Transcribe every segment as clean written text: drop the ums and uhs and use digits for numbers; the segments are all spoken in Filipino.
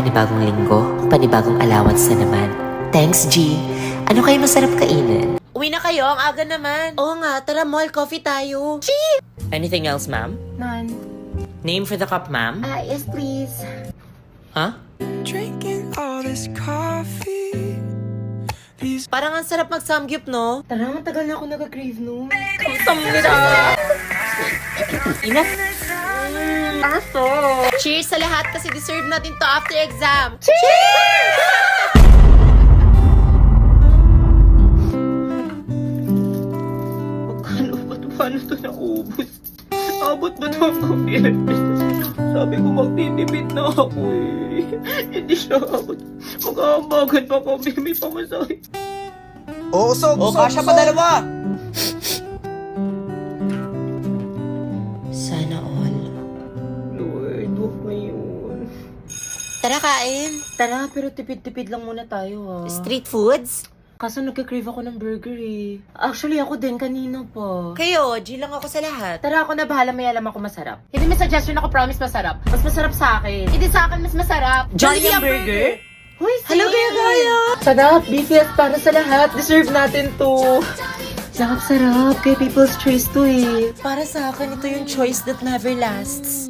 Panibagong linggo, panibagong allowance na naman. Thanks, G. Ano kayo masarap kainin? Uwi na kayo, ang aga naman. Oo nga, tara mall, coffee tayo. Anything else, ma'am? None. Name for the cup, ma'am? Yes, please. Huh? Drinking all this coffee. These Parang ang sarap mag-samgyup, no? Tara, matagal na ako nag-crave no. Enough. Aso! Cheers sa lahat kasi deserve natin to after exam. Paano ito naubos? Abot ba ito hanggang Philippines? Sabi ko magtitipid na ako eh. Hindi siya abot. Maghahambagan pa kami, may pamasahe. Kasya pa dalawa! Sana all. Lord, huwag na yun. Tara, kain. Tara, pero tipid-tipid lang muna tayo ha. Street foods? Kaso nagka-crave ako ng burger eh. Actually, ako din kanina pa. Kayo, G lang ako sa lahat. Tara, ako na bahala, may alam ako masarap. Hindi may suggestion ako, promise masarap. Mas masarap sa akin. Hindi sa akin, mas masarap. Jollibee ang burger? Hoy, Hello, Gaya! Sarap, BTS para sa lahat. Deserve natin to. Sarap-sarap. Kay People's Choice to eh. Para sa akin, ito yung choice that never lasts.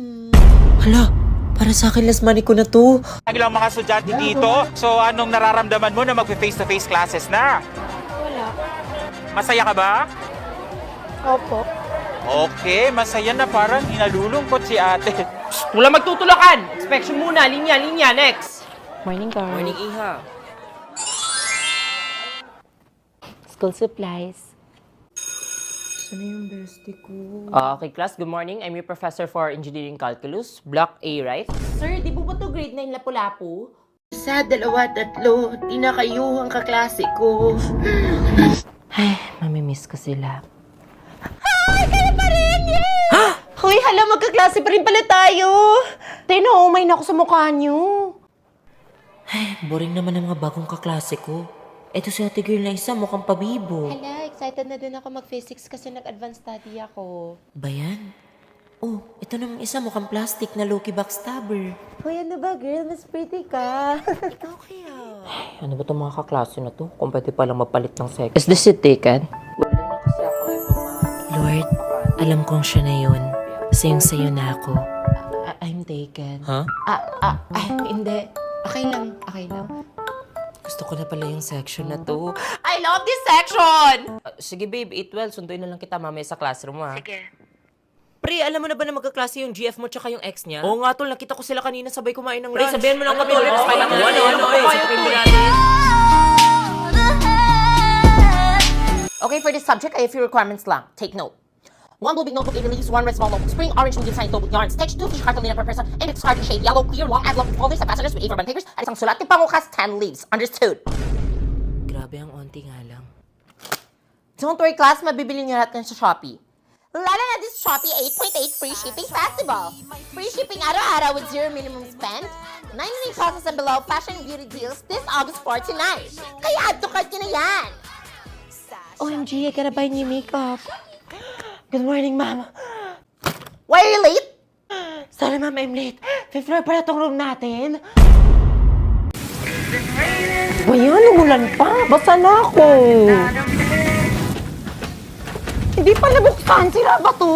Hala, para sa akin last money ko na to. Ilang mga estudyante dito. So, anong nararamdaman mo na mag-face-to-face classes na? Wala. Masaya ka ba? Opo. Okay, masaya na parang hinalulungkot si ate. Wala magtutulakan! Inspection muna, linya, next! Morning, girl. Morning, Iha. School supplies. Sana yung bestie ko? Okay, class. Good morning. I'm your professor for Engineering Calculus. Block A, right? Sir, di po ba to grade 9 lapu-lapu? Isa, dalawa, tatlo. Di na kayo ang kaklase ko. Ay, mamimiss ko sila. Hoy, hala, magkaklase pa rin pala tayo. Umay na ako sa mukha niyo. Ay, boring naman ang mga bagong kaklase ko. Eto si ate girl na isa, mukhang pabibo. Hala, excited na din ako mag-physics kasi nag-advanced study ako. Ba yan? Oh, ito namang isa, mukhang plastic na low-key backstabber. Hoy, ano ba, girl? Mas pretty ka. Ikaw kaya. Ano ba itong mga kaklase na to? Kung pwede palang mapalit ng sex. Is this seat taken? Lord, alam kong siya na yun. Sayong-sayo na ako. I'm taken. Ha? Hindi. Okay lang. Gusto ko na pala yung section na to. I love this section! Sige babe, eat well. Sunduin na lang kita mamaya sa classroom ha. Pre, alam mo na ba na magkaklase yung GF mo tsaka yung ex niya? Oo nga tol, nakita ko sila kanina sabay kumain ng Pre, lunch. sabihan mo lang kami ulit. Ano, Kailangan ano, ano, ano, sabihin mo ano, natin. Okay, for this subject, I have a few requirements lang. Take note. 1 blue big notebook, 8 leaves, 1 red small notebook, spring, orange, medium sized notebook, yarns, text, 2 fish cartolina per person, index card in shade yellow, clear, long, envelope, folders, and fasteners with A4 bond papers, at isang sulat ng pangukas, 10 leaves. Understood? Grabe ang onti nga lang. Don't worry, class, mabibili niyo natin sa Shopee. Lalo na this Shopee 8.8 free shipping festival. Free shipping araw-araw with 0 minimum spend. 99 pesos and below fashion and beauty deals this August 4 to 9. Kaya add to cart nyo na yan. OMG, I gotta buy new makeup. Good morning, ma'am. Why are you late? Sorry, ma'am, I'm late. Fifth floor pala tong room natin. Bayan, umulan pa. Basa na ako. Hindi pa nabuksan. Sira ba to?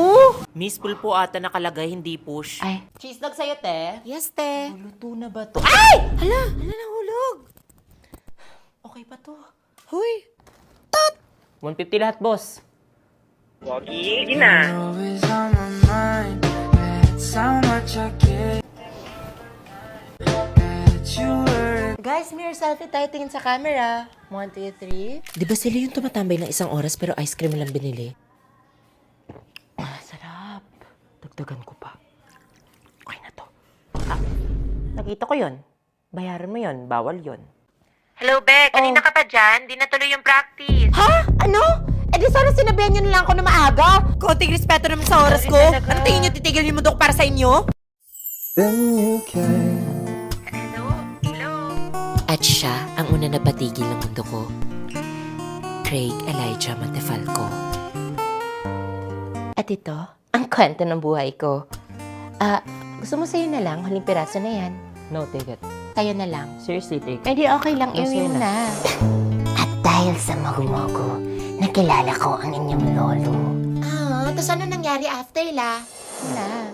Miss Pool po ata nakalagay, hindi push. Ay, Cheese dog sa'yo, te. Yes, te. luto na ba to? Hala, nahulog. Okay pa to. Hoy. 150 lahat, boss. always on my mind. That's how much I care. That you were. Guys, mirror selfie tayo tingin sa camera. 1, 2, 3. Di ba sila yung tumatambay ng isang oras pero ice cream lang binili? Sarap. Dagdagan ko pa. Okay na to. Nakita ko yun. Bayaran mo yun. Bawal yun. Hello, Beck. Kanina ka pa dyan? Di natuloy yung practice. Ha? Ano? Eh di sana sinabihan nyo na lang ako na maaga. Konting respeto naman sa oras ko. Ano tingin nyo, titigil yung mundo ko para sa inyo? Then you came. At siya ang una na patigil ng mundo ko. Craig Elijah Montefalco. At ito, ang kwento ng buhay ko. Gusto mo sa'yo na lang, huling piraso na yan. No, take it. Kayo na lang. Seriously, take. Hindi, okay lang. Masaya Ewing na. na. At dahil sa Mogo-Mogo, nakilala ko ang inyong lolo. Ah, tapos ano nangyari after la? Wala.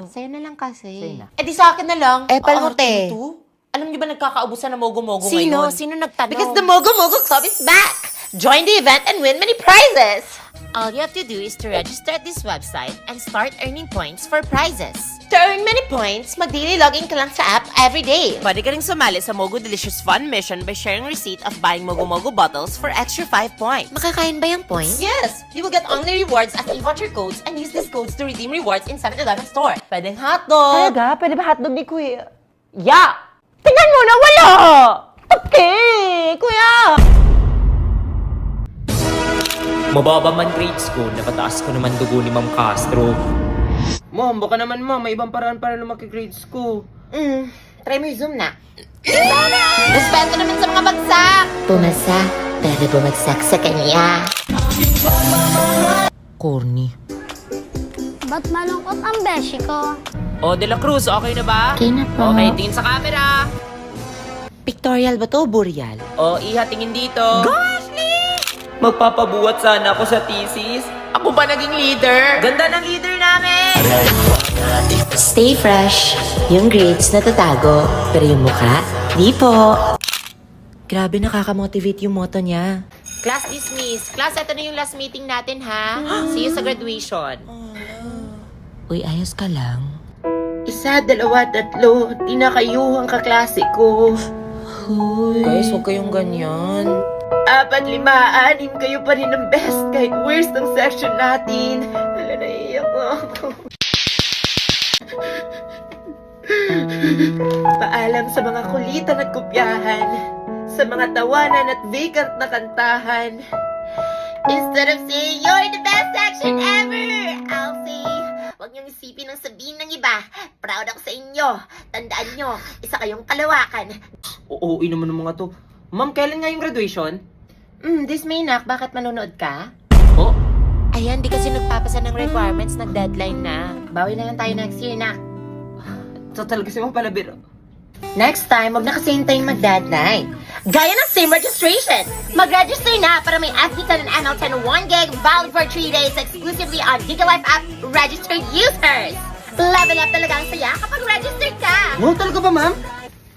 Sa'yo na lang kasi. Sa'yo na. Eh di sa akin na lang. Palmote. Alam niyo ba nagkakaubusan ng mogo-mogo ngayon? Sino nagtanong? Because the Mogo-Mogo Club is back! Join the event and win many prizes! All you have to do is to register at this website and start earning points for prizes. To earn many points, mag-daily login ka lang sa app every day. Pwede ka rin sumali sa Mogo Delicious Fun Mission by sharing receipt of buying Mogo-Mogo bottles for extra 5 points. Makakain ba yung points? Yes! You will get only rewards as you voucher codes and use these codes to redeem rewards in 7-Eleven store. Pwedeng hotdog! Talaga? Pwede ba hotdog ni Kuya? Ya! Tingnan mo na wala! Okay, kuya! Mababa man grades ko, napataas ko naman dugo ni Ma'am Castro. Ma'am, baka naman ma'am, may ibang paraan para lumaki grades ko. Try mo yung Zoom na. Respeto naman sa mga bagsak! Pumasa, pero bumagsak sa kanya. Corny. Ba't malungkot ang beshi ko? O, De La Cruz, okay na ba? Okay na po. Okay, tingin sa camera. Pictorial ba to o boreal? O, Iha, tingin dito. Magpapabuhat sana ako sa thesis. Ako ba naging leader? Ganda ng leader namin! Stay fresh. Yung grades natatago, pero yung mukha, di po. Grabe, nakakamotivate yung motto niya. Class dismissed. Class, ito na yung last meeting natin, ha? See you sa graduation. Uy, ayos ka lang. 1, 2, 3, di na kayo ang kaklase ko. Guys, huwag kayong ganyan. 4, 5, 6, kayo pa rin ang best kahit worst ang section natin. Hala, naiiyak ako. Paalam sa mga kulitan at kopyahan, sa mga tawanan at vacant na kantahan. Instead of saying, you're the best section ever, I'll say, huwag niyong isipin ang sabihin ng iba. Proud ako sa inyo. Tandaan niyo, isa kayong kalawakan. Oo, naman ng mga to. Ma'am, kailan nga yung graduation? This May, nak, bakit manonood ka? Oh, Ayan, di kasi nagpapasa ng requirements, nag-deadline na. Bawi na lang tayo next year, nak. total kasi mo pala biro. Next time, huwag na kasi hintayin mag-deadline. Gaya ng same registration! Mag-register na para may FD10 and ML10 1 gig valid for 3 days exclusively on GigaLife app registered users! Level up talaga ang saya kapag registered ka! Wow, talaga ba, ma'am?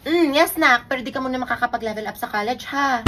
Yes, nak. Pero di ka muna makakapag-level up sa college, ha?